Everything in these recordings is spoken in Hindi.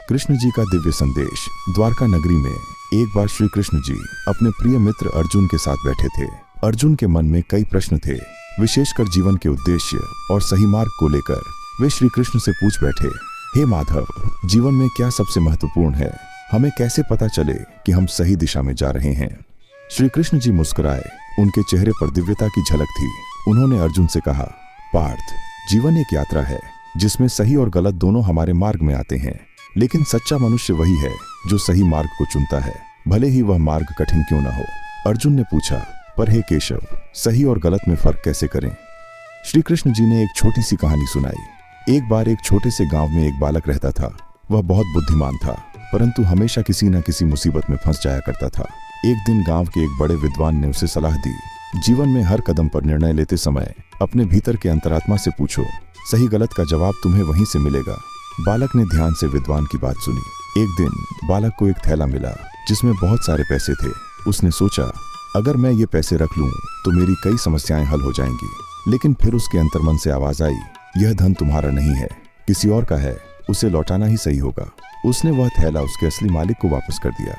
कृष्ण जी का दिव्य संदेश। द्वारका नगरी में एक बार श्री कृष्ण जी अपने प्रिय मित्र अर्जुन के साथ बैठे थे। अर्जुन के मन में कई प्रश्न थे, विशेषकर जीवन के उद्देश्य और सही मार्ग को लेकर। वे श्री कृष्ण से पूछ बैठे, हे माधव, जीवन में क्या सबसे महत्वपूर्ण है? हमें कैसे पता चले कि हम सही दिशा में जा रहे हैं? श्री कृष्ण जी मुस्कुराए, उनके चेहरे पर दिव्यता की झलक थी। उन्होंने अर्जुन से कहा, पार्थ, जीवन एक यात्रा है जिसमें सही और गलत दोनों हमारे मार्ग में आते हैं, लेकिन सच्चा मनुष्य वही है जो सही मार्ग को चुनता है, भले ही वह मार्ग कठिन क्यों न हो। अर्जुन ने पूछा, पर हे केशव, सही और गलत में फर्क कैसे करें? श्री कृष्ण जी ने एक छोटी सी कहानी सुनाई। एक बार एक छोटे से गांव में एक बालक रहता था। वह बहुत बुद्धिमान था, परंतु हमेशा किसी न किसी मुसीबत में फंस जाया करता था। एक दिन गांव के एक बड़े विद्वान ने उसे सलाह दी, जीवन में हर कदम पर निर्णय लेते समय अपने भीतर के अंतरात्मा से पूछो, सही गलत का जवाब तुम्हें वहीं से मिलेगा। बालक ने ध्यान से विद्वान की बात सुनी। एक दिन बालक को एक थैला मिला जिसमें बहुत सारे पैसे थे। उसने सोचा, अगर मैं ये पैसे रख लूं तो मेरी कई समस्याएं हल हो जाएंगी। लेकिन फिर उसके अंतर्मन से आवाज आई, यह धन तुम्हारा नहीं है, किसी और का है, उसे लौटाना ही सही होगा। उसने वह थैला उसके असली मालिक को वापस कर दिया।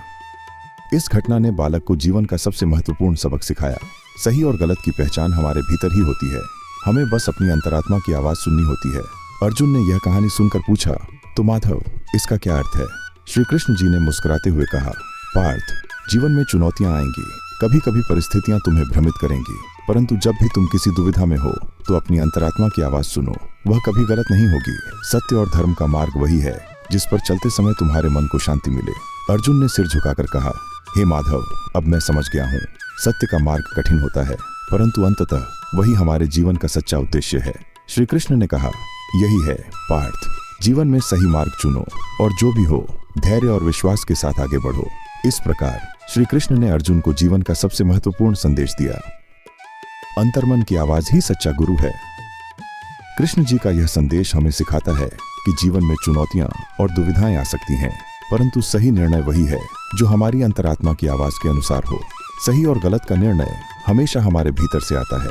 इस घटना ने बालक को जीवन का सबसे महत्वपूर्ण सबक सिखाया। सही और गलत की पहचान हमारे भीतर ही होती है, हमें बस अपनी अंतरात्मा की आवाज सुननी होती है। अर्जुन ने यह कहानी सुनकर पूछा, तो माधव, इसका क्या अर्थ है? श्री कृष्ण जी ने मुस्कुराते हुए कहा, पार्थ, जीवन में चुनौतियां आएंगी, कभी कभी परिस्थितियां तुम्हें भ्रमित करेंगी, परंतु जब भी तुम किसी दुविधा में हो तो अपनी अंतरात्मा की आवाज सुनो, वह कभी गलत नहीं होगी। सत्य और धर्म का मार्ग वही है जिस पर चलते समय तुम्हारे मन को शांति मिले। अर्जुन ने सिर झुकाकर कहा, हे माधव, अब मैं समझ गया हूँ, सत्य का मार्ग कठिन होता है, परंतु अंततः वही हमारे जीवन का सच्चा उद्देश्य है। श्री कृष्ण ने कहा, यही है पार्थ, जीवन में सही मार्ग चुनो और जो भी हो धैर्य और विश्वास के साथ आगे बढ़ो। इस प्रकार श्री कृष्ण ने अर्जुन को जीवन का सबसे महत्वपूर्ण संदेश दिया। अंतर्मन की आवाज ही सच्चा गुरु है। कृष्ण जी का यह संदेश हमें सिखाता है कि जीवन में चुनौतियां और दुविधाएं आ सकती हैं, परंतु सही निर्णय वही है जो हमारी अंतरात्मा की आवाज के अनुसार हो। सही और गलत का निर्णय हमेशा हमारे भीतर से आता है।